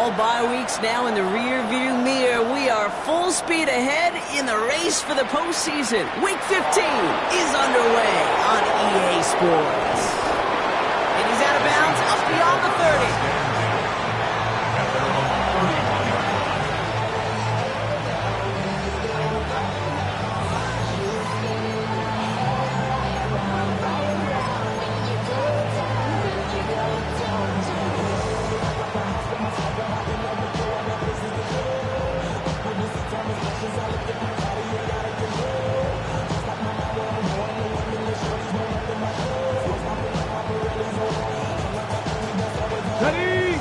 football bye weeks now in the rear-view mirror. We are full speed ahead in the race for the postseason. Week 15 is underway on EA Sports. And he's out of bounds up beyond the 30.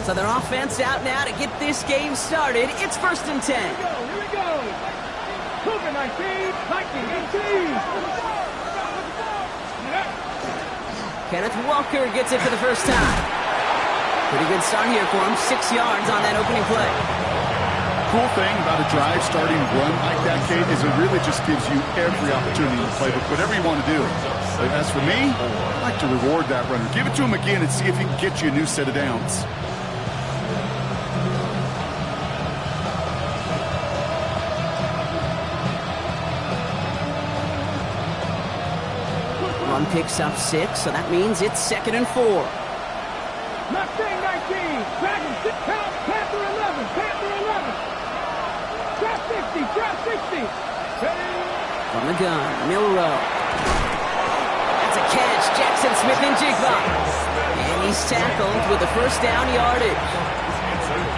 So their offense out now to get this game started. It's 1st and 10. Here we go. Cougar 19, 18. Kenneth Walker gets it for the first time. Pretty good start here for him. 6 yards on that opening play. Cool thing about a drive starting run like that, Kate, is it really just gives you every opportunity to play with whatever you want to do. But as for me, I like to reward that runner. Give it to him again and see if he can get you a new set of downs. Run picks up 6, so that means it's 2nd and 4. Mustang 19, Dragon 6, count, Panther 11, Panther 11. Trap 60, trap 60. Ready? From the gun, Milrow. That's a catch, Jackson Smith and Jigba. And he's tackled with the first down yardage.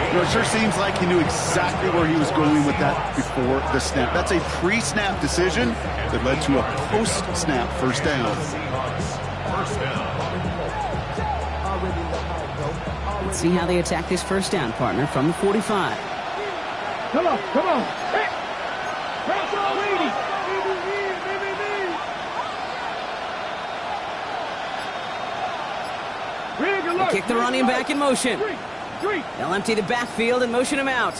You know, it sure seems like he knew exactly where he was going with that before the snap. That's a pre-snap decision that led to a post-snap first down. Let's see how they attack this first down, partner, from the 45. Come on, come on. Hey! Cross all 80. They kick the running back in motion. They'll empty the backfield and motion him out.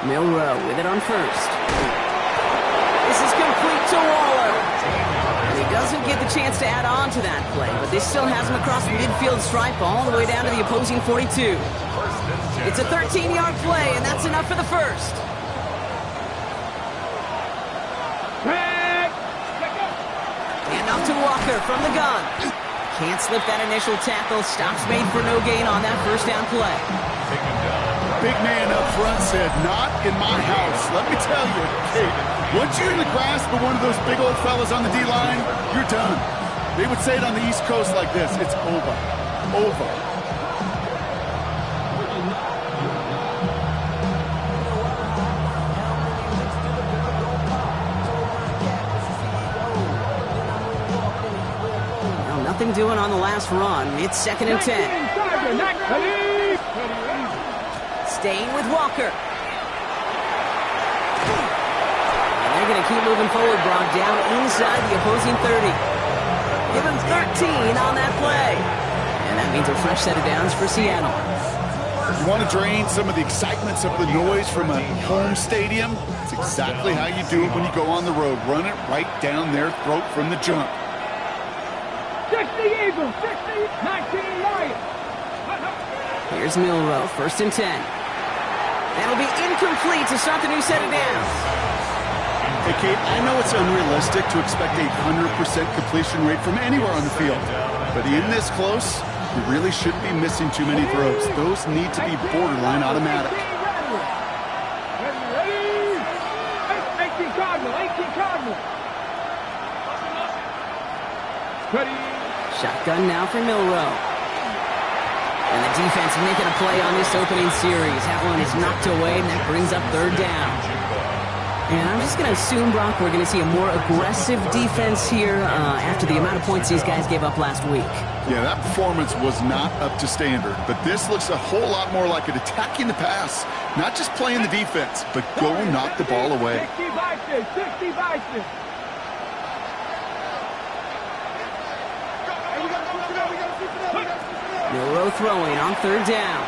Milrow with it on first. This is complete to Waller. And he doesn't get the chance to add on to that play, but this still has him across the midfield stripe all the way down to the opposing 42. It's a 13-yard play, and that's enough for the first. And off to Walker from the gun. Can't slip that initial tackle. Stops made for no gain on that first down play. Big man up front said, "Not in my house." Let me tell you, Kate, once you're in the grasp of one of those big old fellas on the D-line, you're done. They would say it on the East Coast like this: it's over. Over. Nothing doing on the last run. It's 2nd and 10. Staying with Walker. And they're going to keep moving forward, Brock, down inside the opposing 30. Give him 13 on that play. And that means a fresh set of downs for Seattle. You want to drain some of the excitement, some of the noise from a home stadium? It's exactly how you do it when you go on the road. Run it right down their throat from the jump. 60 Eagles, 60, 19 Lions. Here's Milrow, 1st and 10. That'll be incomplete to start the new set of downs. Hey, Kate, I know it's unrealistic to expect a 100% completion rate from anywhere on the field. But in this close, you really shouldn't be missing too many throws. Those need to be borderline automatic. Ready? 18 Cardinal, 18 Cardinal. Ready? Shotgun now for Milrow. And the defense making a play on this opening series. That one is knocked away, and that brings up 3rd down. And I'm just going to assume, Brock, we're going to see a more aggressive defense here after the amount of points these guys gave up last week. Yeah, that performance was not up to standard, but this looks a whole lot more like it attacking the pass, not just playing the defense, but go knock the ball away. 60 Vikings, 60 Vikings. Milrow throwing on 3rd down.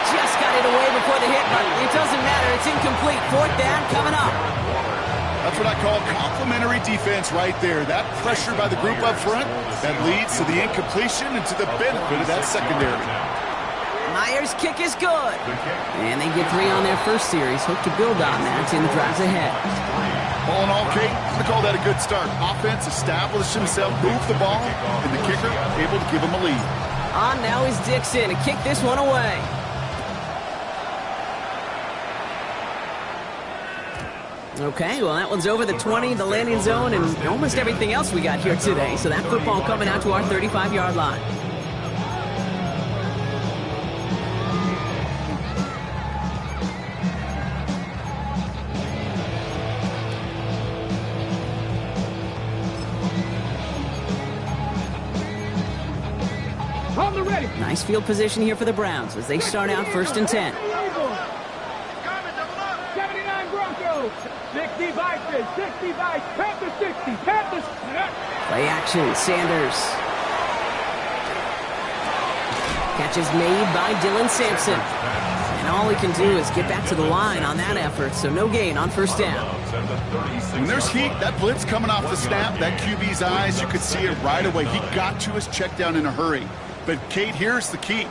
Just got it away before the hit, but it doesn't matter. It's incomplete. 4th down coming up. That's what I call complimentary defense right there. That pressure by the group up front, that leads to the incompletion and to the benefit of that secondary. Myers' kick is good. And they get 3 on their first series. Hope to build on that in the drives ahead. All in all, Kate, I'm going to call that a good start. Offense established himself, moved the ball, and the kicker able to give him a lead. On now is Dixon to kick this one away. Okay, well, that one's over the 20, the landing zone, and almost everything else we got here today. So that football coming out to our 35-yard line. On the ready. Nice field position here for the Browns as they start out 1st and 10. 79 Broncos. 60 Vikings. 60 Vikings. Panthers 60. Panthers. Play action, Sanders. Catch is made by Dylan Sampson. And all he can do is get back to the line on that effort, so no gain on 1st down. When there's heat, that blitz coming off the snap, that QB's eyes, you could see it right away. He got to his check down in a hurry. But, Kate, here's the key.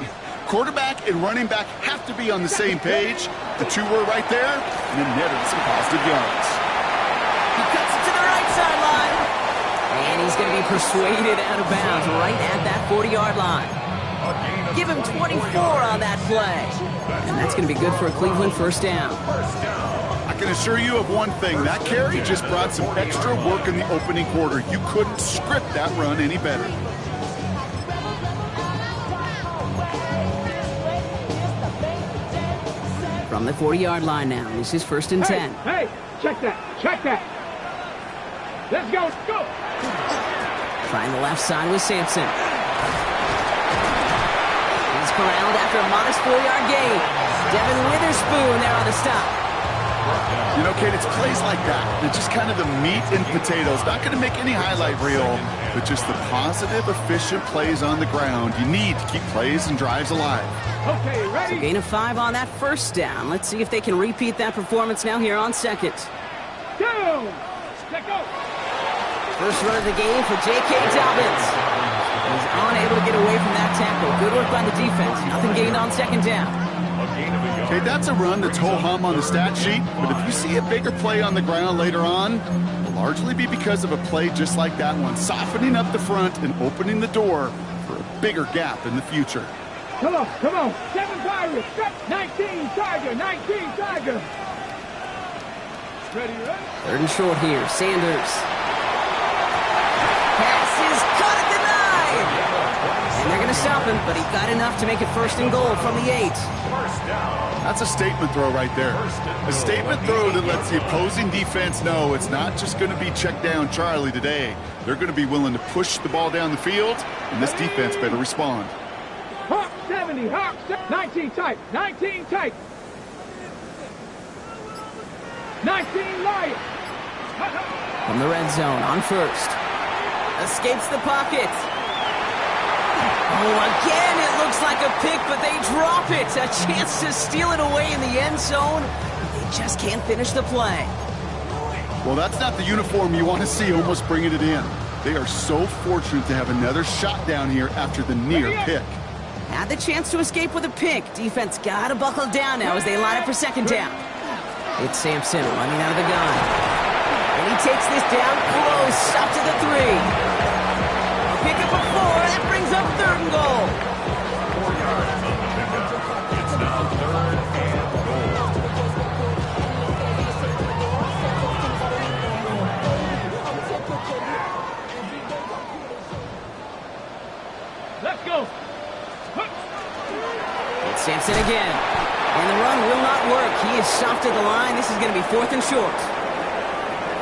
Quarterback and running back have to be on the same page. The two were right there, and then netted some positive yards. He cuts it to the right sideline. And he's going to be persuaded out of bounds right at that 40-yard line. Give him 24 on that play. And that's going to be good for a Cleveland 1st down. I can assure you of one thing. That carry just brought some extra work in the opening quarter. You couldn't script that run any better. From the 40-yard line now. This is 1st and 10. Hey, check that. Check that. Let's go. Go. Trying the left side with Sampson. He's corralled after a modest 4-yard gain. Devin Witherspoon there on the stop. You know, Kate, it's plays like that. It's just kind of the meat and potatoes. Not going to make any highlight reel, but just the positive, efficient plays on the ground. You need to keep plays and drives alive. Okay, ready? So gain of 5 on that 1st down. Let's see if they can repeat that performance now here on 2nd. Down. Let go. First run of the game for J.K. Dobbins. He's unable to get away from that tackle. Good work by the defense. Nothing gained on 2nd down. Okay, that's a run that's ho-hum on the stat sheet, but if you see a bigger play on the ground later on, it'll largely be because of a play just like that one, softening up the front and opening the door for a bigger gap in the future. Come on, come on. 7 Pirates. 19 Tiger. 19 Tiger. Ready, ready? 3rd and short here. Sanders. Pass is caught at the 9. And they're going to stop him, but he got enough to make it 1st and goal from the 8. That's a statement throw right there. A statement throw that lets the opposing defense know it's not just going to be check down Charlie today. They're going to be willing to push the ball down the field, and this defense better respond. Hawk 70, Hawk 19 tight, 19 tight. 19 Lions. From the red zone on 1st. Escapes the pocket. Oh, again, it looks like a pick, but they drop it. A chance to steal it away in the end zone. They just can't finish the play. Well, that's not the uniform you want to see almost bringing it in. They are so fortunate to have another shot down here after the near pick. Had the chance to escape with a pick. Defense got to buckle down now as they line up for 2nd down. It's Sampson running out of the gun. And he takes this down close, up to the 3. A pick up a 4, that brings up 3rd and goal. It's now 3rd and goal. Let's go. It's Sampson again. And the run will not work. He is stopped at the line. This is going to be 4th and short.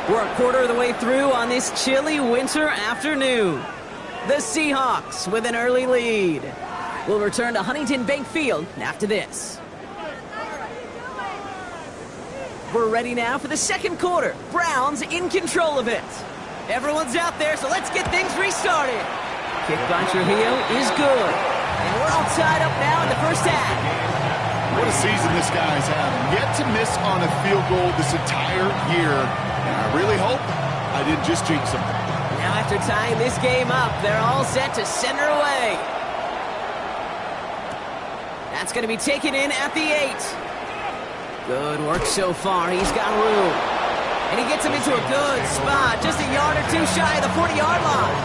We're a quarter of the way through on this chilly winter afternoon. The Seahawks with an early lead. We'll return to Huntington Bank Field after this. We're ready now for the 2nd quarter. Browns in control of it. Everyone's out there, so let's get things restarted. Kick by Trujillo is good. And we're all tied up now in the 1st half. What a season this guy's having. Yet to miss on a field goal this entire year. I really hope I didn't just jinx them. Now after tying this game up, they're all set to send her away. That's going to be taken in at the 8. Good work so far. He's got room. And he gets him into a good spot, just a yard or two shy of the 40-yard line.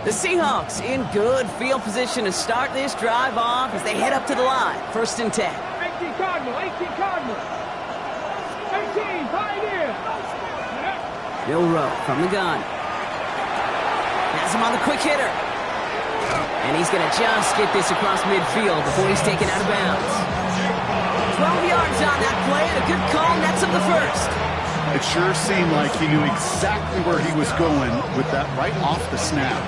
The Seahawks in good field position to start this drive off as they head up to the line. 1st and 10. 18 Cardinal, 18 Cardinal. 18, Pioneer. Milroe from the gun. Has him on the quick hitter. And he's going to just get this across midfield before he's taken out of bounds. 12 yards on that play and a good call nets him the first. It sure seemed like he knew exactly where he was going with that right off the snap.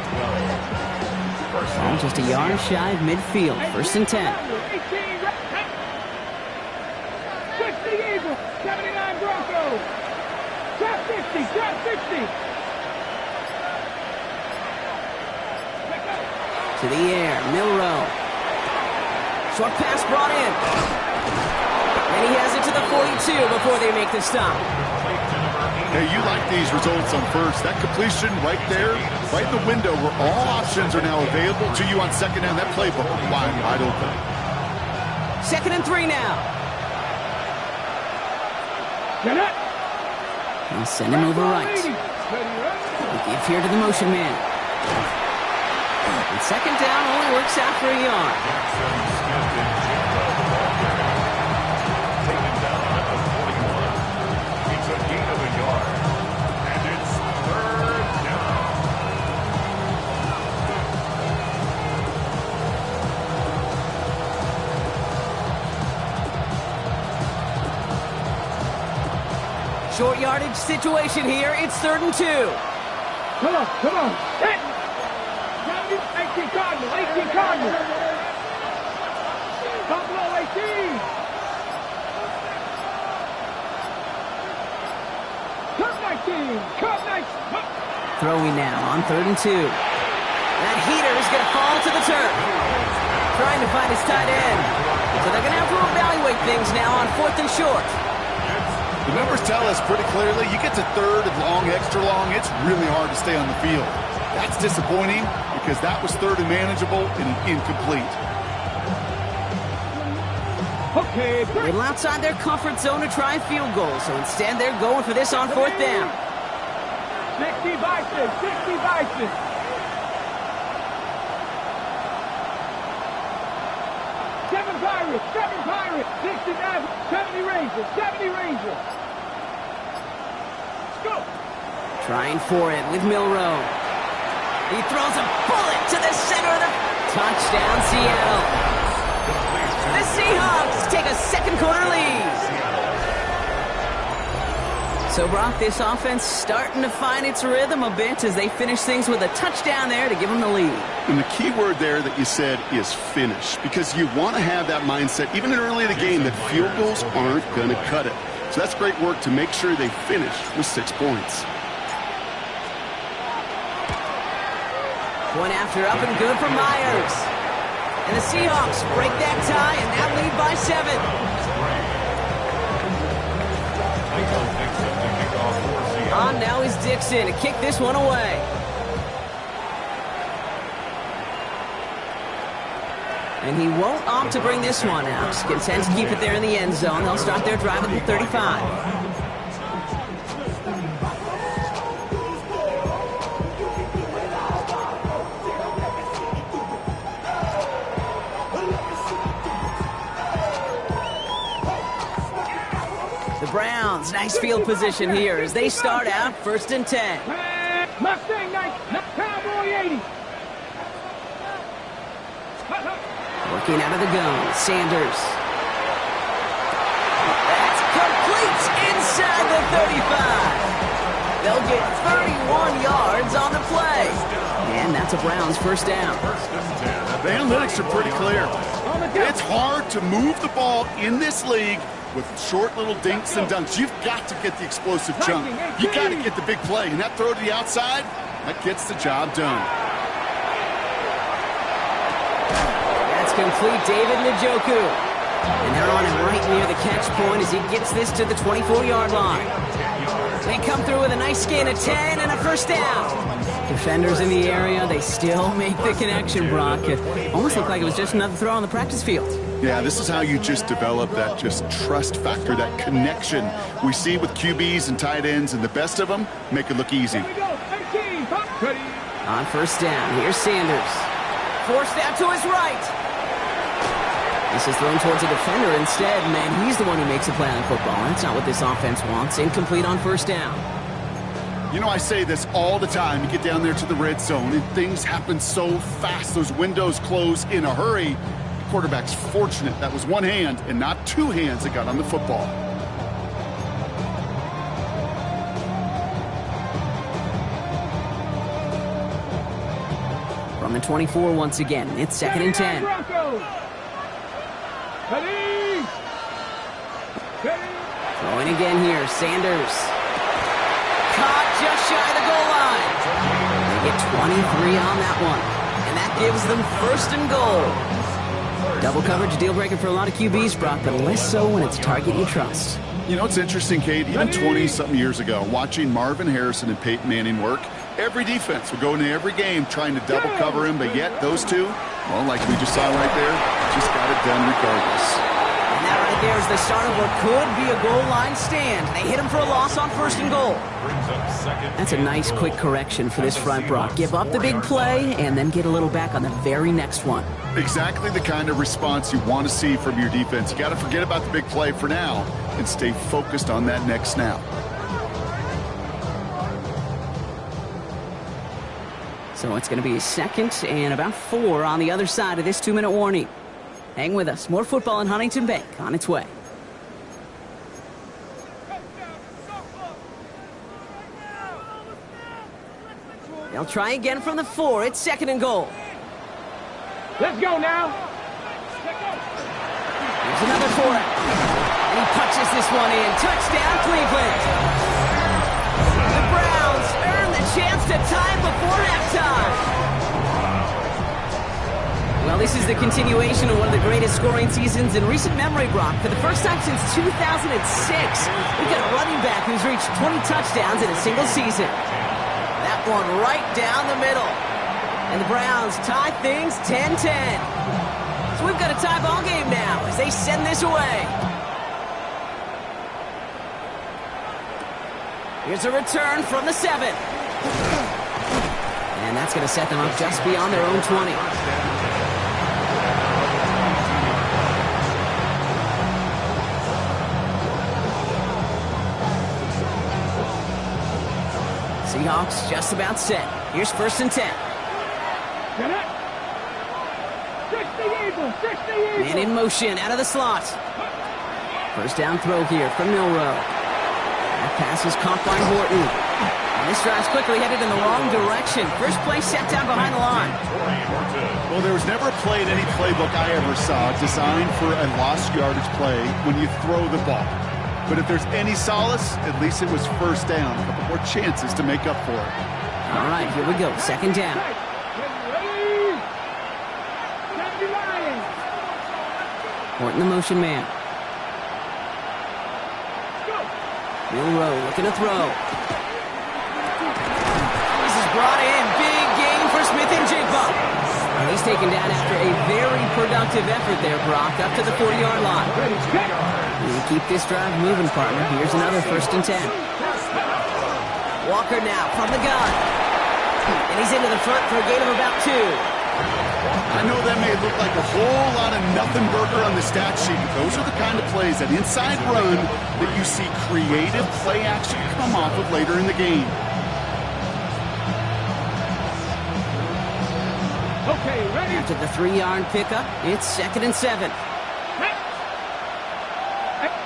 Ball just a yard shy of midfield. 1st and 10. 60 Eagles, 79 Broncos. Drop 50, drop 60. To the air, Milroe. Short pass brought in. And he has it to the 42 before they make the stop. Hey, you like these results on first. That completion right there, right in the window where all options are now available to you on second down. That playbook wide open. 2nd and 3 now. He'll send him over right. We give here to the motion man. And 2nd down only works out for a yard. Short yardage situation here. It's 3rd and 2. Come on, come on. 18 Cardinal, 18 Cardinal. Buffalo 18. Cut 19, cut 19. Throwing now on 3rd and 2. That heater is going to fall to the turf. Trying to find his tight end. So they're going to have to evaluate things now on 4th and short. The numbers tell us pretty clearly, you get to 3rd and long, extra long, it's really hard to stay on the field. That's disappointing because that was 3rd and manageable and incomplete. Okay. Little outside their comfort zone to try a field goal, so instead they're going for this on 4th down. 60 Bison, 60 Bison. Seven Pirates, 69, 70 Rangers, 70 Rangers. Go. Trying for it with Milroe. He throws a bullet to the center of the touchdown, Seattle. The Seahawks take a 2nd quarter lead. So, Brock, this offense starting to find its rhythm a bit as they finish things with a touchdown there to give them the lead. And the key word there that you said is finish, because you want to have that mindset, even early in the game, that field goals aren't going to cut it. So that's great work to make sure they finish with 6 points. One after up and good for Myers. And the Seahawks break that tie and now lead by 7. On now is Dixon to kick this one away. And he won't opt to bring this one out. Content to keep it there in the end zone. They'll start their drive at the 35. Browns, nice field position here as they start out 1st and 10. Mustang 9, Cowboy 80. Working out of the gun, Sanders. That's complete inside the 35. They'll get 31 yards on the play. And that's a Browns 1st down. 1st and 10. The analytics are pretty clear. It's hard to move the ball in this league with short little dinks and dunks. You've got to get the explosive jump. You got to get the big play. And that throw to the outside, that gets the job done. That's complete, David Njoku. And they're on him right near the catch point as he gets this to the 24-yard line. They come through with a nice gain of 10 and a first down. Defenders in the area, they still make the connection, Brock. It almost looked like it was just another throw on the practice field. Yeah, this is how you just develop that just trust factor, that connection we see with QBs and tight ends, and the best of them make it look easy. On first down, here's Sanders. Forced out to his right. This is thrown towards a defender instead. Man, he's the one who makes a play on football. That's not what this offense wants. Incomplete on first down. You know, I say this all the time. You get down there to the red zone, and things happen so fast. Those windows close in a hurry. The quarterback's fortunate that was one hand and not two hands that got on the football. From the 24 once again, it's 2nd and 10. Throwing again here, Sanders. Caught just shy of the goal line. They get 23 on that one. And that gives them 1st and goal. Double coverage, deal breaker for a lot of QBs, Brock, but less so when it's a target you trust. You know, it's interesting, Kate, even 20-something years ago, watching Marvin Harrison and Peyton Manning work, every defense would go into every game trying to double cover him, but yet those two, well, like we just saw right there, just got it done regardless. And that right there is the start of what could be a goal line stand. They hit him for a loss on 1st and goal. That's a nice quick correction for this front, Brock. Give up the big play and then get a little back on the very next one. Exactly the kind of response you want to see from your defense. You got to forget about the big play for now and stay focused on that next snap. So it's going to be a 2nd and about 4 on the other side of this 2-minute warning. Hang with us. More football in Huntington Bank on its way. They'll try again from the 4. It's 2nd and goal. Let's go now. Here's another for it. And he punches this one in. Touchdown, Cleveland. The Browns earn the chance to tie before halftime. Well, this is the continuation of one of the greatest scoring seasons in recent memory, Brock. For the first time since 2006, we've got a running back who's reached 20 touchdowns in a single season. That one right down the middle. And the Browns tie things 10-10. So we've got a tie ball game now as they send this away. Here's a return from the 7. And that's going to set them up just beyond their own 20. Seahawks just about set. Here's 1st and 10. Man in motion, out of the slot. First down throw here from Milroe. That pass is caught by Horton. And this drive's quickly headed in the wrong direction. First play set down behind the line. Well, there was never a play in any playbook I ever saw designed for a lost yardage play when you throw the ball. But if there's any solace, at least it was first down. A couple more chances to make up for it. All right, here we go. 2nd down. Horton the motion man. Milroe looking to throw. This is brought in. Big gain for Smith and Jigba. He's taken down after a very productive effort there, Brock, up to the 40-yard line. You keep this drive moving, partner. Here's another 1st and 10. Walker now from the gun. And he's into the front for a gain of about 2. I know that may look like a whole lot of nothing burger on the stat sheet, but those are the kind of plays, that inside run, that you see creative play action come off of later in the game. Okay, ready? After the 3-yard pickup, it's 2nd and 7.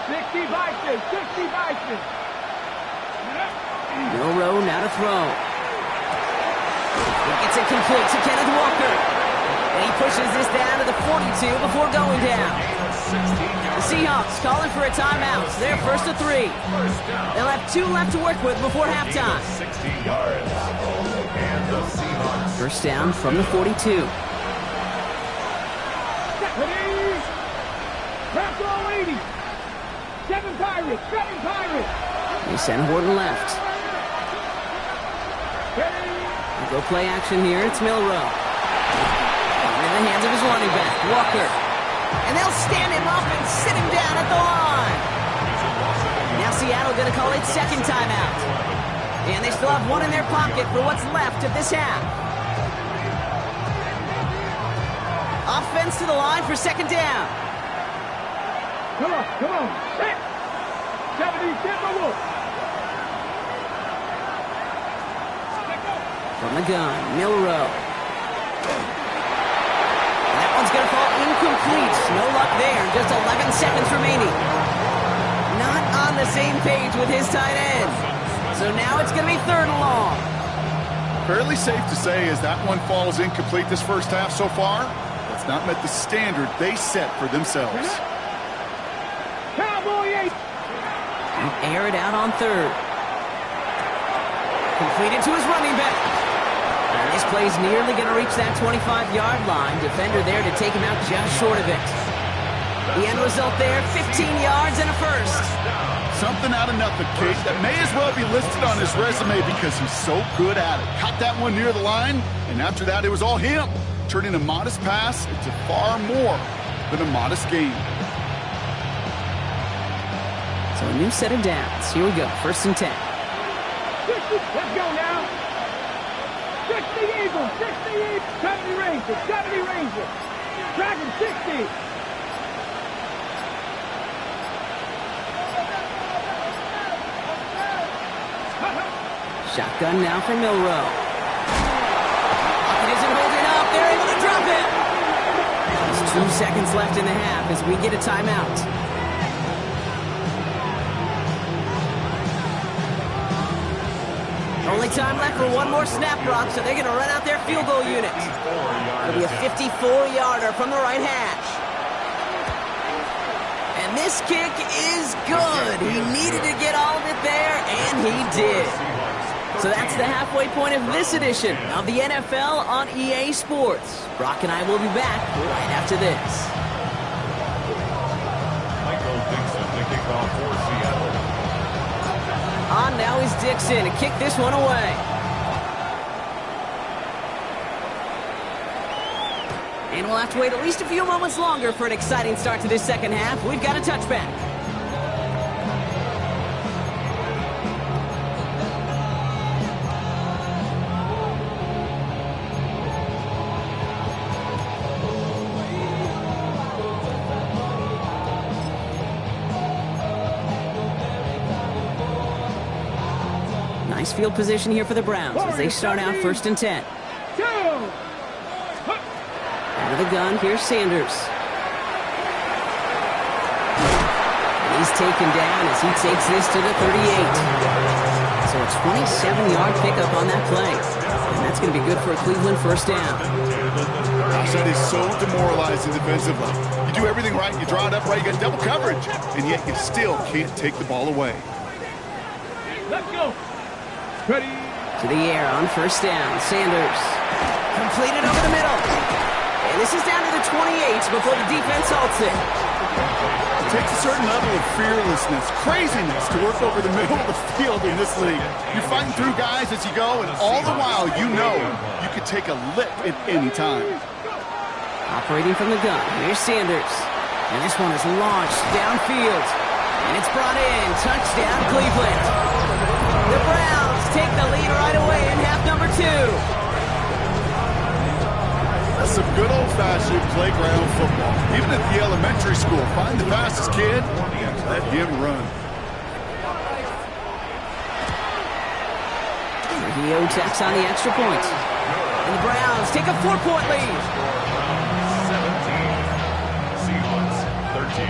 60 Vikings, 60 Vikings. Milroe now to throw. He gets it complete to Kenneth Walker. And he pushes this down to the 42 before going down. The Seahawks calling for a timeout. So they're first to 3. They'll have 2 left to work with before halftime. 16 yards. And the Seahawks. First down from the 42. Press all 80. 7 Pirates. 7 Pirates. They send Horton left. They go play action here. It's Milroe. In the hands of his running back, Walker. And they'll stand him up and sit him down at the line. Now Seattle going to call it second timeout. And they still have 1 in their pocket for what's left of this half. Offense to the line for second down. Come on. Set. 70, get the wolf. From the gun, Milroe. That one's going to fall incomplete. No luck there. Just 11 seconds remaining. Not on the same page with his tight end. So now it's going to be 3rd and long. Fairly safe to say as that one falls incomplete this first half so far, it's not met the standard they set for themselves. Cowboy 8. And air it out on 3rd. Completed to his running back. And this play's nearly going to reach that 25-yard line. Defender there to take him out just short of it. The end result there, 15 yards and a first. Something out of nothing, Kate, that may as well be listed on his resume because he's so good at it. Caught that one near the line, and after that, it was all him. Turning a modest pass into far more than a modest gain. So a new set of downs. Here we go, 1st and 10. 60. Let's go now. 60 Eagles. 60 Eagles. 70 Rangers. 70 Rangers. Dragon 60. Shotgun now for Milroe. It isn't holding up. They're able to drop it. Just 2 seconds left in the half as we get a timeout. Only time left for 1 more snap, Brock, so they're going to run out their field goal unit. It'll be a 54-yarder from the right hash. And this kick is good. He needed to get all of it there, and he did. So that's the halfway point of this edition of the NFL on EA Sports. Brock and I will be back right after this. Michael Dixon, the kickoff for Seattle. On now is Dixon to kick this one away. And we'll have to wait at least a few moments longer for an exciting start to this second half. We've got a touchback. Nice field position here for the Browns as they start out 1st and 10. Out of the gun, here's Sanders. And he's taken down as he takes this to the 38. So a 27-yard pickup on that play. And that's going to be good for a Cleveland first down. Gosh, that is so demoralizing defensively. You do everything right, you draw it up right, you got double coverage, and yet you still can't take the ball away. Let's go. Ready. To the air on 1st down. Sanders. Completed over the middle. And this is down to the 28 before the defense halts it. It takes a certain level of fearlessness, craziness to work over the middle of the field in this league. You're fighting through guys as you go, and all the while you know you could take a lick at any time. Operating from the gun. Here's Sanders. And this one is launched downfield. And it's brought in. Touchdown, Cleveland. The Browns take the lead right away in half number 2. That's some good old-fashioned playground football. Even at the elementary school, find the fastest kid and let him run. Trujillo checks on the extra point. And the Browns take a 4-point lead. 17. Seahawks 13.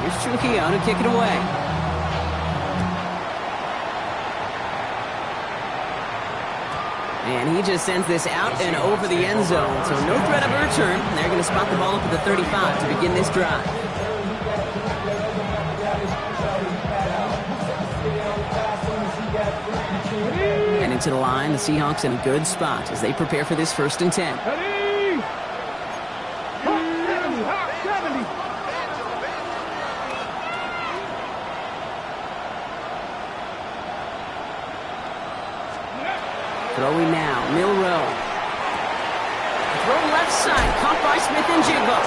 Here's Trujillo to kick it away. And he just sends this out and over the end zone. So no threat of a return. They're going to spot the ball up at the 35 to begin this drive. Heading to the line, the Seahawks in a good spot as they prepare for this 1st and 10. Ready? Hot 70. Throwing now, Milroe. Throw left side, caught by Smith and Jigba.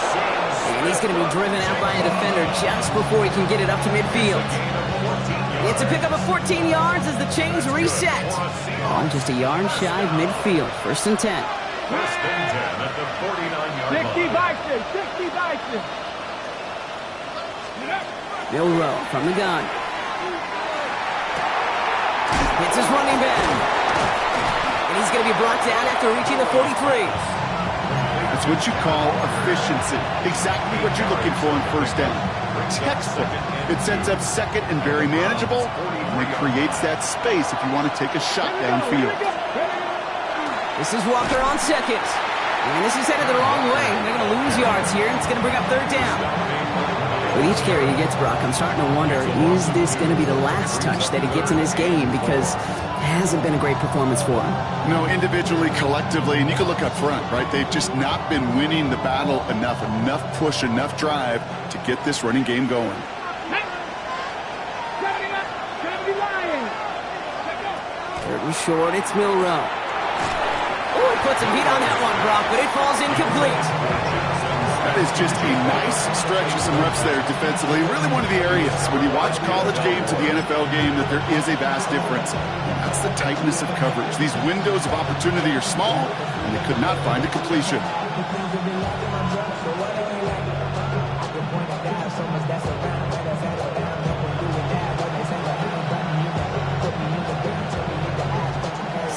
And he's going to be driven out by a defender just before he can get it up to midfield. It's a pickup of 14 yards as the chains reset. Oh, just a yard shy of midfield. 1st and 10. 1st and 10 at the 49-yard line. 60 Bison, 60 Bison. Milroe from the gun. Hits his running back. And he's going to be brought down after reaching the 43. That's what you call efficiency. Exactly what you're looking for in 1st down. Textbook. It sets up 2nd and very manageable, and it creates that space if you want to take a shot downfield. This is Walker on 2nd. And this is headed the wrong way. They're going to lose yards here, and it's going to bring up 3rd down. With each carry he gets, Brock, I'm starting to wonder, is this going to be the last touch that he gets in this game? Because it hasn't been a great performance for him. No, individually, collectively, and you can look up front, right? They've just not been winning the battle enough push, enough drive to get this running game going. 3rd and short, it's Milroe. Oh, he puts some heat on that one, Brock, but it falls incomplete. That is just a nice stretch of some reps there defensively. Really one of the areas when you watch college game to the NFL game that there is a vast difference. And that's the tightness of coverage. These windows of opportunity are small, and they could not find a completion.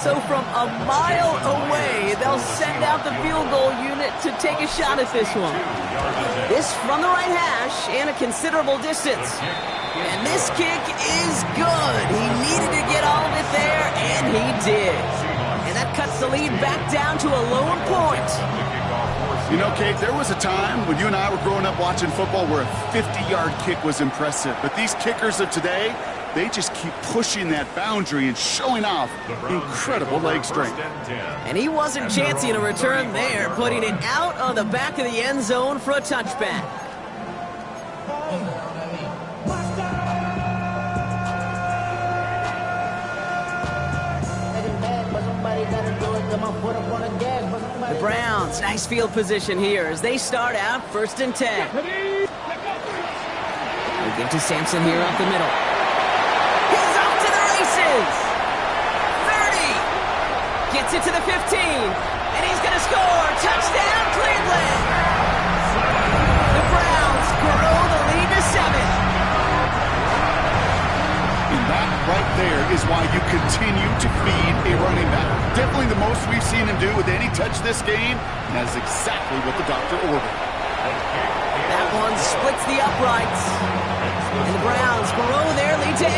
So from a mile away, they'll send out the field goal unit to take a shot at this one. This from the right hash and a considerable distance. And this kick is good. He needed to get all of it there, and he did. And that cuts the lead back down to a lower point. You know, Kate, there was a time when you and I were growing up watching football where a 50-yard kick was impressive. But these kickers of today, they just keep pushing that boundary and showing off incredible leg strength. And he wasn't chancing a return there, putting it out on the back of the end zone for a touchback. The Browns, nice field position here as they start out 1st and 10. We'll give to Sampson here up the middle. He's off to the races. 30. Gets it to the 15. And he's going to score. Touchdown, Cleveland. The Browns grow the lead to 7. And that right there is why you continue to feed a running back. Definitely the most we've seen him do with any touch this game, and that is exactly what the doctor ordered. That one splits the uprights. And the Browns grow their lead to 8.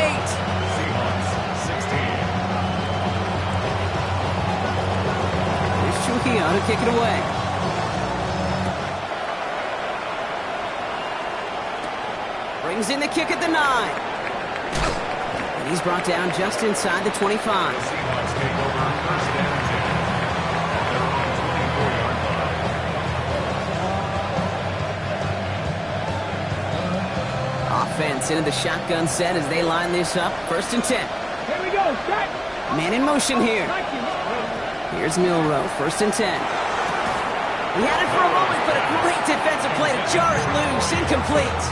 Seahawks 16. Here's Trujillo to kick it away. Brings in the kick at the 9. And he's brought down just inside the 25. Seahawks take over 1st and 10 at their own 24-yard line. Offense into the shotgun set as they line this up. 1st and 10. Here we go, set. Man in motion here. Here's Milroe, 1st and 10. He had it for a moment, but a great defensive play to jar it loose. Incomplete.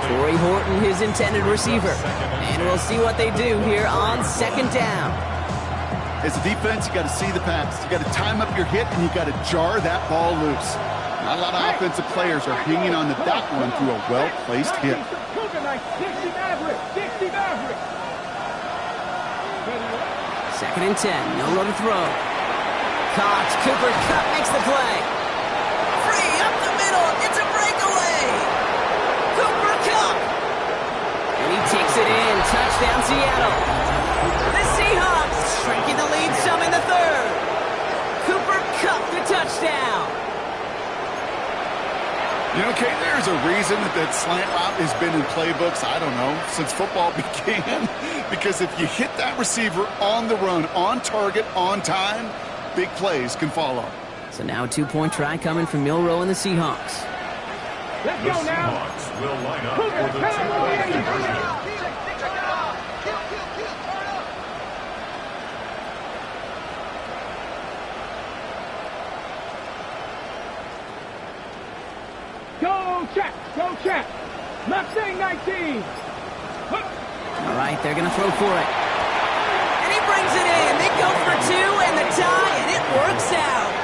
Torrey Horton, his intended receiver. And we'll see what they do here on 2nd down. As a defense, you got to see the pass. You got to time up your hit, and you got to jar that ball loose. Not a lot of offensive players are hanging on to that one through a well-placed hit. 2nd and 10, no road to throw. Caught, Cooper Kupp makes the play. Free, up the middle, it's a breakaway. Cooper Kupp. And he takes it in, touchdown Seattle. The Seahawks shrinking the lead some in the 3rd. You know, Kate, there's a reason that slant route has been in playbooks, I don't know, since football began. Because if you hit that receiver on the run, on target, on time, big plays can follow. So now a 2-point try coming from Milroe and the Seahawks. Let's The go now. Seahawks will line up for the two-point Go check. Go check. Mustang 19. All right, they're going to throw for it. And he brings it in. They go for 2 and the tie, and it works out.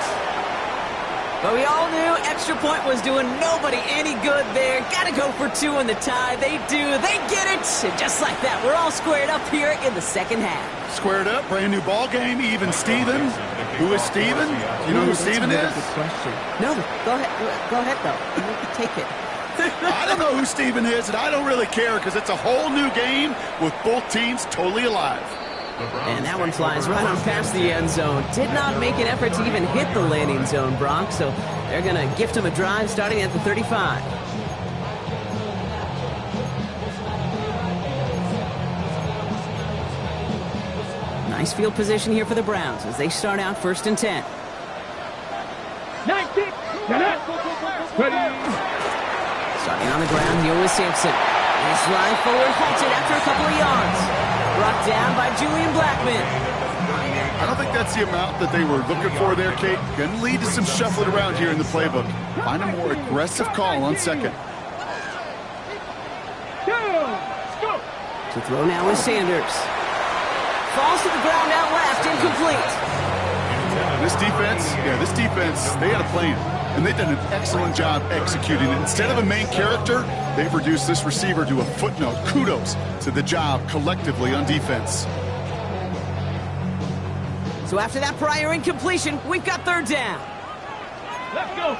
But we all knew extra point was doing nobody any good there. Got to go for 2 in the tie. They do. They get it. And just like that, we're all squared up here in the second half. Squared up, brand new ball game, even Steven. Who is Steven? You know who Steven is? Good question. No, go ahead. Go ahead, though. Take it. I don't know who Steven is, and I don't really care because it's a whole new game with both teams totally alive. And that one flies right on past the end zone. Did not make an effort to even hit the landing zone, Brock, so they're going to gift him a drive starting at the 35. Nice field position here for the Browns as they start out 1st and 10. 19. Ready. Starting on the ground here with Sampson. Nice drive forward, halted after a couple of yards. Brought down by Julian Blackman. I don't think that's the amount that they were looking for there, Kate. Going to lead to some shuffling around here in the playbook. Find a more aggressive call on 2nd. Go. To throw now is Sanders. Falls to the ground out left, incomplete. This defense, they had a plan. And they've done an excellent job executing it. Instead of a main character, they've reduced this receiver to a footnote. Kudos to the job collectively on defense. So after that prior incompletion, we've got 3rd down. Let's go.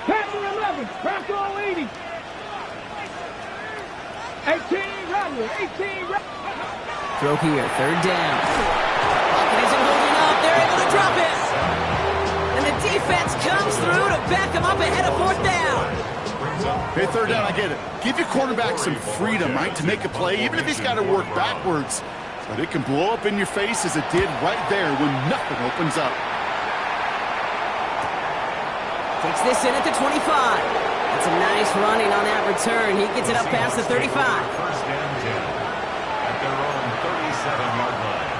Panther 11. Bronco 80. 18 Rattler. 18 Rattler. Throw here, 3rd down. Pocket isn't holding up. They're able to drop it. And the defense comes through to back him up ahead of 4th down. Hey, 3rd down, I get it. Give your quarterback some freedom, right, to make a play, even if he's got to work backwards. But it can blow up in your face as it did right there when nothing opens up. Takes this in at the 25. That's a nice running on that return. He gets it up past the 35. 1st and 10 at their own 37-yard line.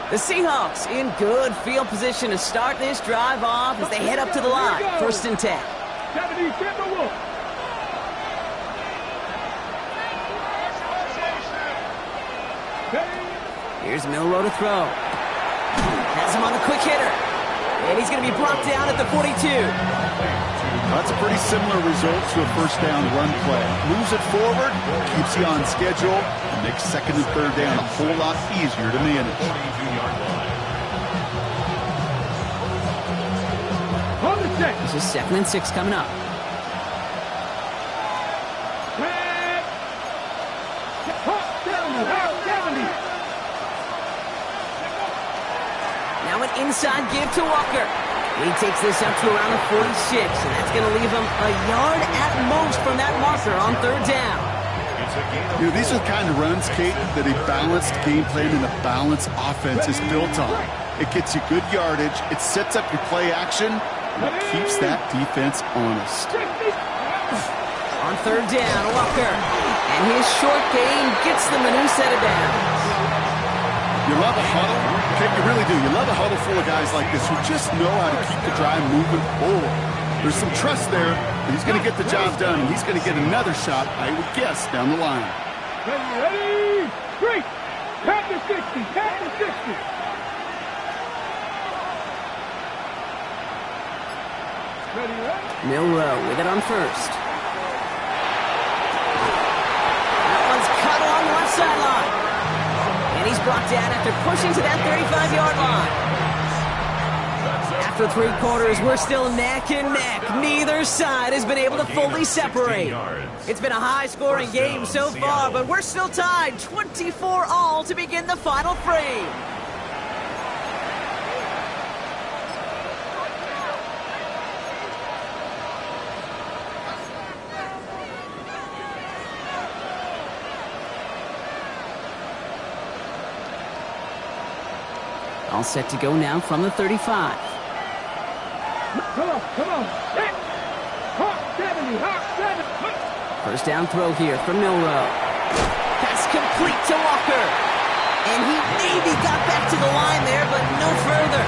The Seahawks in good field position to start this drive off as they head up to the line. 1st and 10. 70 Timberwolves. Here's Milroe to throw. Has him on the quick hitter. And he's going to be brought down at the 42. That's a pretty similar result to a 1st down run play. Moves it forward, keeps you on schedule, and makes 2nd and 3rd down a whole lot easier to manage. 42-yard line. On the set. This is 2nd and 6 coming up. Red. Down the 70. Now an inside give to Walker. He takes this up to around the 46, and that's going to leave him a yard at most from that marker on 3rd down. You know, these are the kind of runs, Kate, that a balanced game plan and a balanced offense is built on. It gets you good yardage, it sets up your play action, and it keeps that defense honest. On 3rd down, Walker. And his short gain gets them a new set of downs. You love a huddle. Okay, you really do. You love a huddle full of guys like this who just know how to keep the drive moving forward. There's some trust there that he's going to get the job done, and he's going to get another shot, I would guess, down the line. Ready, straight. Panther 60, Panther 60. Ready. Milroe with it on 1st. That one's cut along the left sideline. And he's brought down after pushing to that 35-yard line. After 3 quarters, we're still neck and neck. Neither side has been able to fully separate. It's been a high-scoring game so far, but we're still tied 24-all to begin the final frame. All set to go now from the 35. Come on. Hawk 70, Hawk 70. First down throw here from Milroe. Pass complete to Walker. And he maybe got back to the line there, but no further.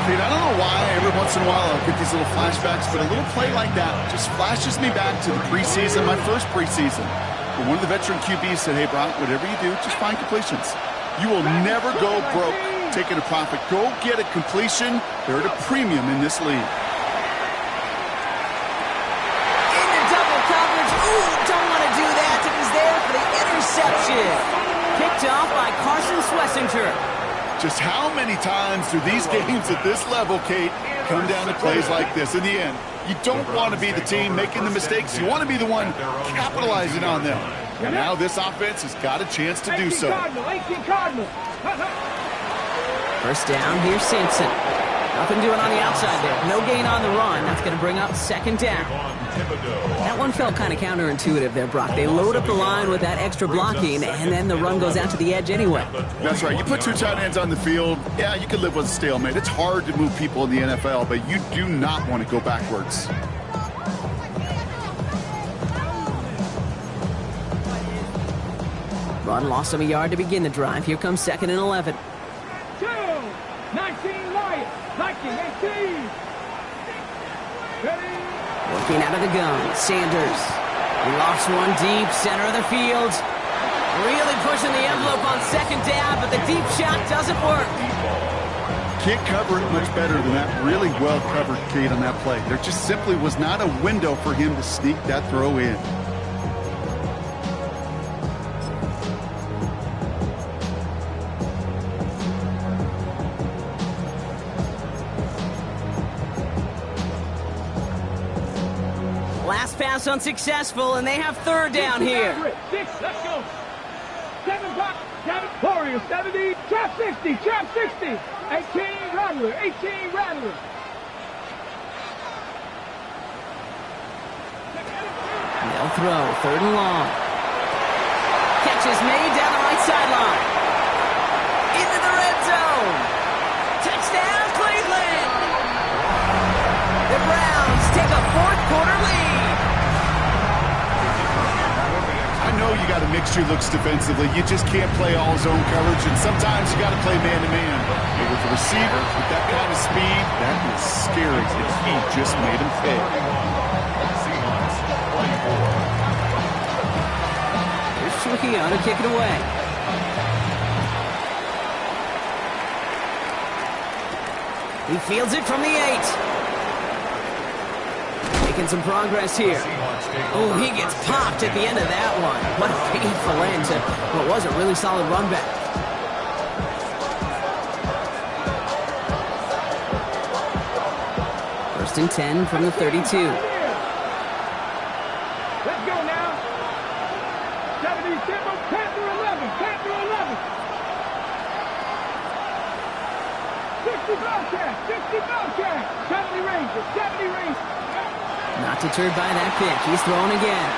Dude, I don't know why every once in a while I'll get these little flashbacks, but a little play like that just flashes me back to the preseason, my first preseason. But one of the veteran QBs said, hey, Brock, whatever you do, just find completions. You will never go broke taking a profit. Go get a completion. They're at a premium in this league. Into double coverage. Ooh, don't want to do that. It was there for the interception. Picked off by Carson Schlesinger. Just how many times do these games at this level, Kate, come down to plays like this? In the end, you don't want to be the team making the mistakes. You want to be the one capitalizing on them. And now this offense has got a chance to do so. 18 Cardinal. First down, here's Sampson. Nothing doing on the outside there. No gain on the run. That's going to bring up second down. That one felt kind of counterintuitive there, Brock. They load up the line with that extra blocking, and then the run goes out to the edge anyway. That's right. You put two tight ends on the field, yeah, you could live with a stalemate. It's hard to move people in the NFL, but you do not want to go backwards. Run lost him a yard to begin the drive. Here comes second and 11. 2, 19 Lions, 19, 18. Ready? Working out of the gun, Sanders. He lofts one deep, center of the field. Really pushing the envelope on second down, but the deep shot doesn't work. Can't cover it much better than that. Really well covered, Kate, on that play. There just simply was not a window for him to sneak that throw in. Last pass unsuccessful, and they have third down here. 6, let's go. 7 block, 7, Warriors, 70, trap 60, 18 Rattler, 18 Rattler. They'll throw, third and long. Catch is made down the right sideline. Into the red zone. Touchdown, Cleveland. The Browns take a fourth quarter lead. I know you got a mixture looks defensively. You just can't play all zone coverage, and sometimes you got to play man-to-man. But with the receiver, with that kind of speed, that is scary, and he just made him pay. Here's Chukiano to kick it away. He fields it from the 8. Making some progress here. Oh, he gets popped at the end of that one. What a painful end to what was a really solid run back. First and 10 from the 32. Let's go now. 70, Panther 11, Panther 11. 60 Bobcat, 60 Bobcat. 70 Rangers, 70 Rangers. Not deterred by that pick. He's throwing again.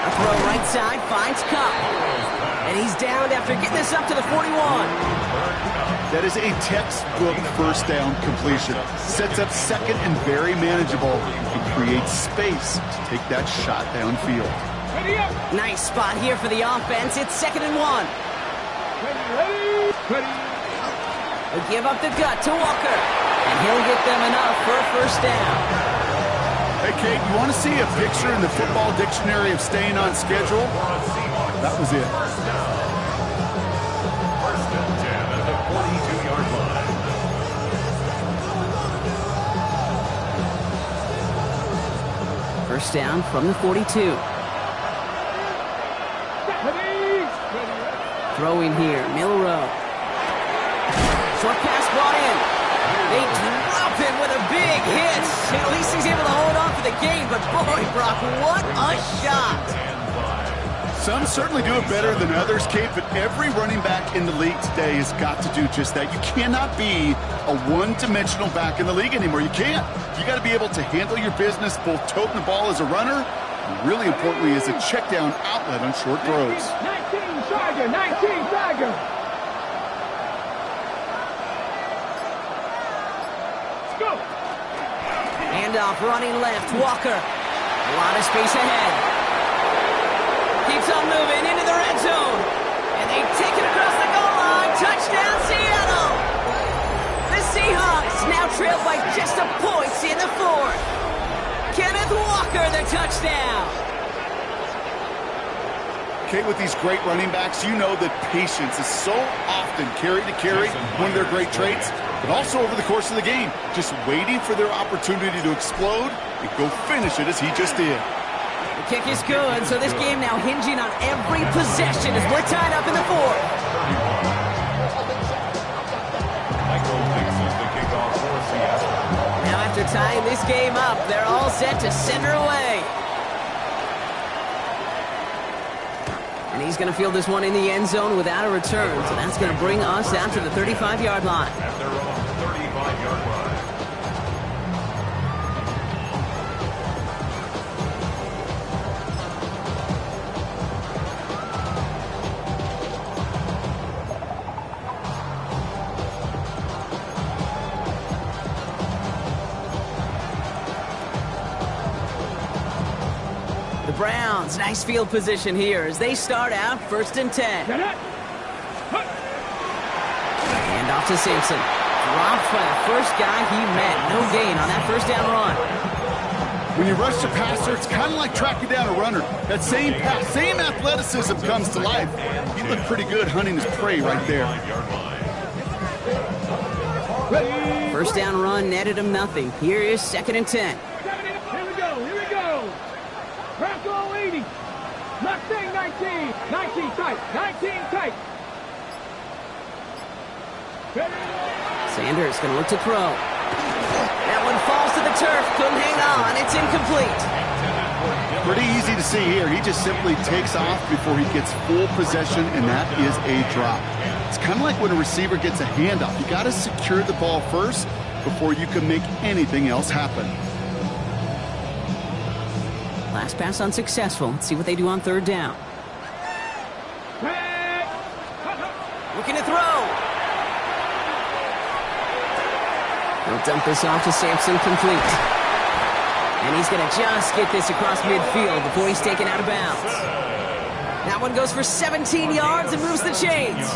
A throw right side, finds Cup. And he's downed after getting this up to the 41. That is a textbook first down completion. Sets up second and very manageable. And creates space to take that shot downfield. Ready up. Nice spot here for the offense. It's second and 1. Ready. They give up the gut to Walker. And he'll get them enough for a first down. Hey, Kate, you want to see a picture in the football dictionary of staying on schedule? That was it. First and 10 at the 42-yard line. First down from the 42. Throwing here, Milroe. Short pass brought in. They drop him with a big hit. At least he's able to hold on for the game, but boy, Brock, what a shot. Some certainly do it better than others, Kate, but every running back in the league today has got to do just that. You cannot be a one-dimensional back in the league anymore. You can't. You got to be able to handle your business, both toting the ball as a runner, and really importantly as a check-down outlet on short throws. 19 Tiger, 19 Tiger. Go. Handoff running left. Walker. A lot of space ahead. Keeps on moving into the red zone. And they take it across the goal line. Touchdown, Seattle. The Seahawks now trail by just a point in the fourth. Kenneth Walker, the touchdown. Okay, with these great running backs, you know that patience is so often carry to carry, one of their great traits, but also over the course of the game, just waiting for their opportunity to explode and go finish it as he just did. The kick is good, so this game now hinging on every possession as we're tied up in the fourth. Now after tying this game up, they're all set to send her away. And he's going to field this one in the end zone without a return, so that's going to bring us out to the 35-yard line. At their own 35-yard line. Browns, nice field position here as they start out 1st and 10. Hand off to Simpson. Dropped by the first guy he met. No gain on that first down run. When you rush the passer, it's kind of like tracking down a runner. That same pass, same athleticism comes to life. He looked pretty good hunting his prey right there. First down run netted him nothing. Here is 2nd and 10. Here we go. Bronco 80. Mustang 19. 19 tight. 19 tight. Sanders going to look to throw. That one falls to the turf. Couldn't hang on. It's incomplete. Pretty easy to see here. He just simply takes off before he gets full possession, and that is a drop. It's kind of like when a receiver gets a handoff. You got to secure the ball first before you can make anything else happen. Last pass unsuccessful. Let's see what they do on 3rd down. Looking to throw. He'll dump this off to Sampson, complete. And he's going to just get this across midfield before he's taken out of bounds. That one goes for 17 yards and moves the chains.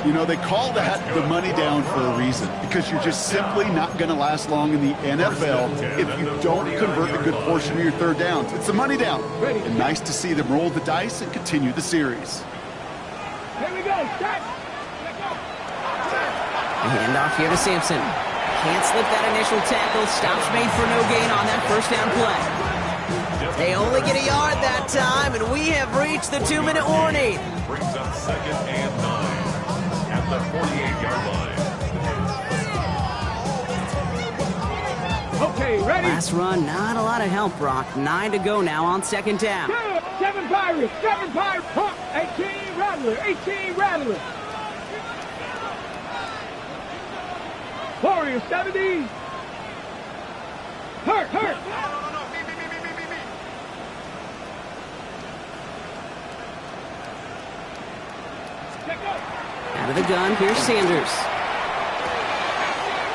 You know, they call that the money down for a reason, because you're just simply not going to last long in the NFL if you don't convert a good portion of your 3rd downs. It's the money down. And nice to see them roll the dice and continue the series. Here we go. Start. Hand off here to Sampson. Can't slip that initial tackle. Stops made for no gain on that first down play. They only get a yard that time, and we have reached the 2-minute warning. Brings up 2nd and 9 at the 48-yard line. Okay, ready? Last run, not a lot of help, Brock. 9 to go now on 2nd down. 7 Pirates. 7 Pirates. 18 Rattler. 18 Rattler. Warrior 70. Hurt. Out of the gun, here's Sanders.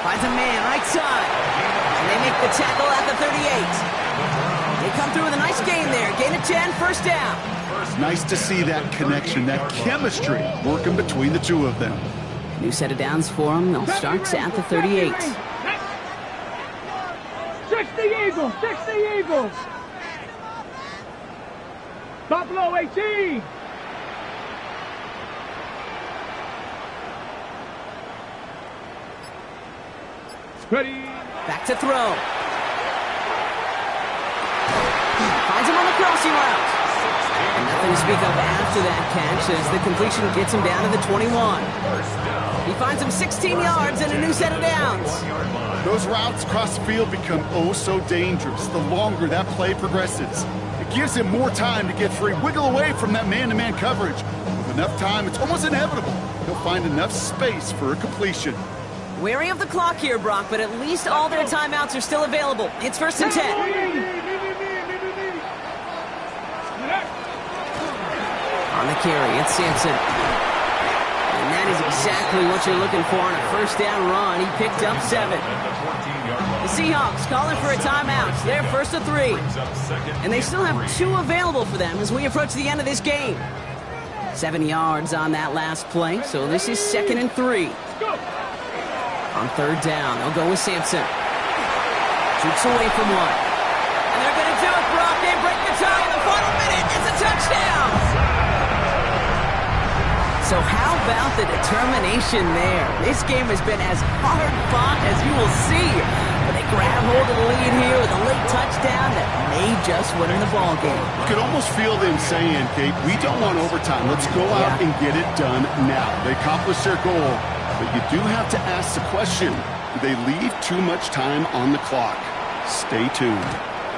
Finds a man right side. And they make the tackle at the 38. They come through with a nice gain there. Gain of 10, 1st down. Nice to see that connection, that chemistry working between the two of them. New set of downs for them. They'll start at the 38. 60 Eagles. 60 Eagles. Buffalo 18. Ready. Back to throw. Finds him on the crossing route. And nothing to speak of after that catch as the completion gets him down to the 21. He finds him 16 yards and a new set of downs. Those routes across the field become oh so dangerous the longer that play progresses. It gives him more time to get free, wiggle away from that man-to-man coverage. With enough time, it's almost inevitable he'll find enough space for a completion. Wary of the clock here, Brock, but at least all their timeouts are still available. It's 1st and 10. On the carry, it's Sampson. And that is exactly what you're looking for on a first down run. He picked up 7. The Seahawks calling for a timeout. They're first to 3. And they still have 2 available for them as we approach the end of this game. 7 yards on that last play, so this is 2nd and 3. On 3rd down, they'll go with Sampson. Shoots away from 1. And they're going to do it, Brock. They break the tie in the final minute. It's a touchdown. So how about the determination there? This game has been as hard fought as you will see. But they grab hold of the lead here with a late touchdown that may just win the ball game. You could almost feel them saying, Kate, we don't want overtime. Let's go out and get it done now. They accomplished their goal, but you do have to ask the question, do they leave too much time on the clock? Stay tuned.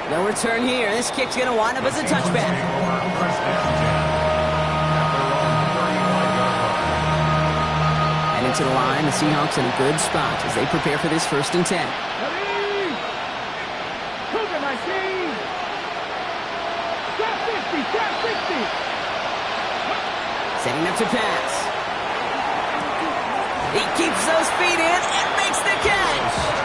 No return here. This kick's going to wind up as a touchback. To the line, the Seahawks in a good spot as they prepare for this 1st and 10. Setting up to pass. He keeps those feet in and makes the catch.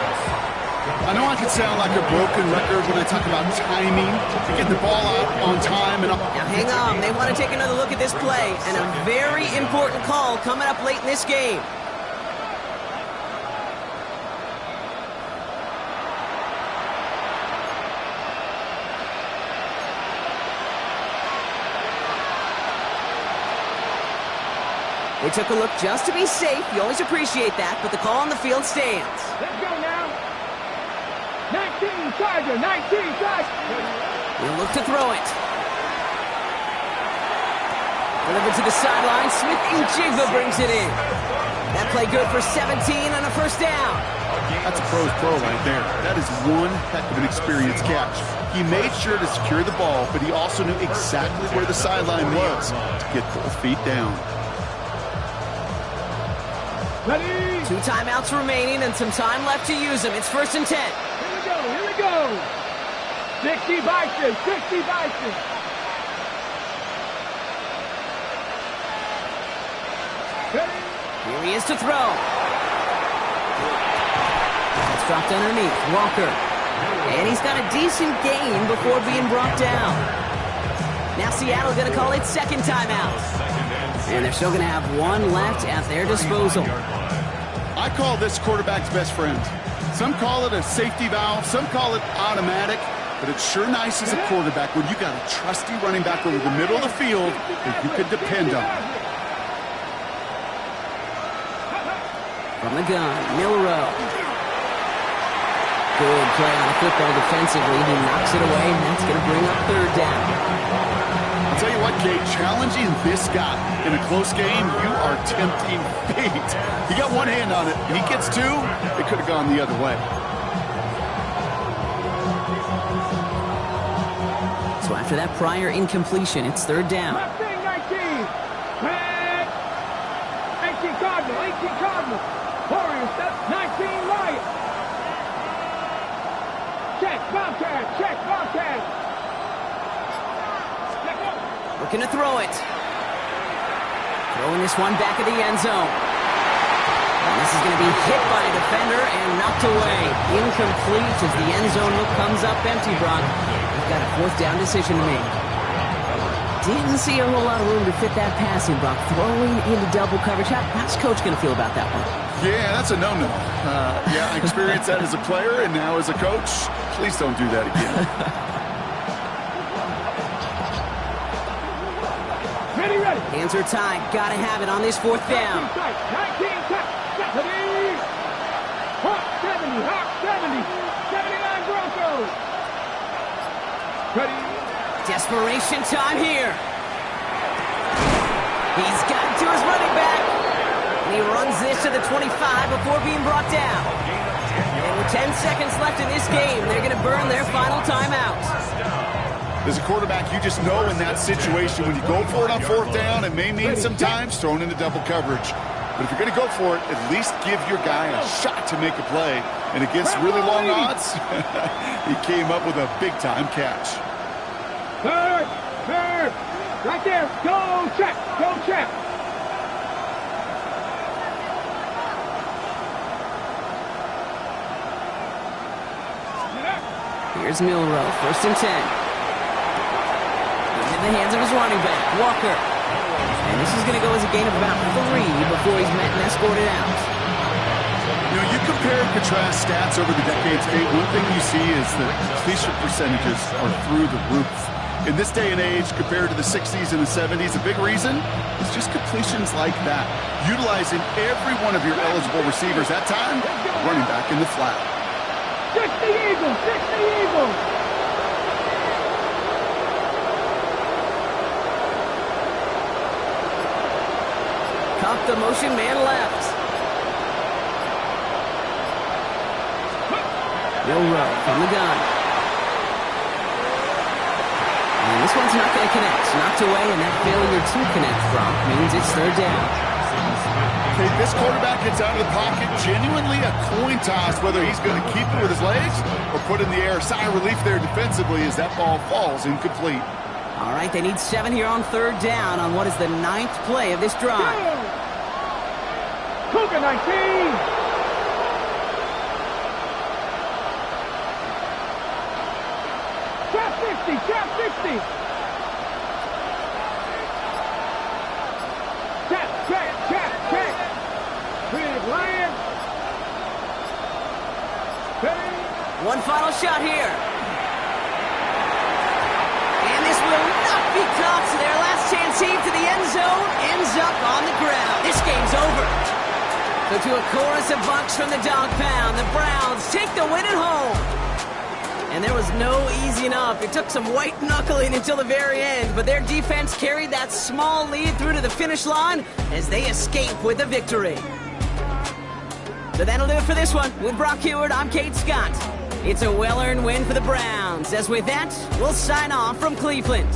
I know I can sound like a broken record when I talk about timing, to get the ball out on time. Now hang on, they want to take another look at this play, and a very important call coming up late in this game. They took a look just to be safe. You always appreciate that, but the call on the field stands. Let's go now. 19 Charger, 19 Charger. He'll look to throw it. Delivered to the sideline. Smith Njigba brings it in. That play good for 17 on a 1st down. That's a pro's pro right there. That is one heck of an experienced catch. He made sure to secure the ball, but he also knew exactly where the sideline was to get both feet down. Ready? 2 timeouts remaining and some time left to use them. It's 1st and 10. Here we go. 60 Bison, 60 Bison. Ready? Here he is to throw. It's dropped underneath. Walker. And he's got a decent gain before being brought down. Now Seattle going to call it 2nd timeout. And they're still going to have 1 left at their disposal. I call this quarterback's best friend. Some call it a safety valve, some call it automatic, but it's sure nice as a quarterback when you got a trusty running back over the middle of the field that you can depend on. From the gun, Milrow. Good play on the football defensively. He knocks it away, and that's going to bring up 3rd down. I'll tell you what, Kate, challenging this guy in a close game, you are tempting fate. He got 1 hand on it, and he gets 2. It could have gone the other way. So after that prior incompletion, it's 3rd down. 19, 19. Red. 18 Cardinal, 18 Cardinal. Warriors, 19 Lions. Check, Bobcat, check, Bobcat. Looking to throw it. Throwing this one back at the end zone. And this is going to be hit by a defender and knocked away. Incomplete as the end zone look comes up empty, Brock. We've got a 4th down decision to make. Didn't see a whole lot of room to fit that passing, Brock. Throwing into double coverage. How's Coach going to feel about that one? Yeah, that's a no-no. Yeah, I experienced that as a player and now as a coach. Please don't do that again. Ready. Hands are tied. Got to have it on this 4th down. 19 tight. Ready. Hawk 70, Hawk 70. 79 Broncos. Ready. Desperation time here. He's got it to his running back. And he runs this to the 25 before being brought down. And with 10 seconds left in this game, they're going to burn their final timeout. As a quarterback, you just know in that situation, when you go for it on 4th down, it may mean sometimes thrown into double coverage. But if you're going to go for it, at least give your guy a shot to make a play. And against really long odds, he came up with a big-time catch. Third. Right there. Go check. Here's Milroe, 1st and 10. He's in the hands of his running back, Walker. And this is going to go as a gain of about 3 before he's met and escorted out. You know, you compare and contrast stats over the decades, Kate. One thing you see is that completion percentages are through the roof. In this day and age, compared to the 60s and the 70s, a big reason is just completions like that. Utilizing every one of your eligible receivers that time, running back in the flat. 60 Eagles, 60 Eagles. Caught the motion, man left. Milroe from the gun. And this one's not going to connect. Knocked away, and that failure to connect, Brock, means it's 3rd down. Okay, this quarterback gets out of the pocket, genuinely a coin toss whether he's going to keep it with his legs or put in the air. Sigh of relief there defensively as that ball falls incomplete. All right, they need 7 here on 3rd down on what is the 9th play of this drive. Cougar 19. Trap 60, trap 60. Trap. Big Lion. Ready. One final shot here. And this will not be caught. So their last chance heave to the end zone ends up on the ground. This game's over. So to a chorus of bucks from the dog pound, the Browns take the win at home. And there was no easing up. It took some white knuckling until the very end, but their defense carried that small lead through to the finish line as they escape with a victory. So that'll do it for this one. With Brock Heward, I'm Kate Scott. It's a well-earned win for the Browns. As with that, we'll sign off from Cleveland.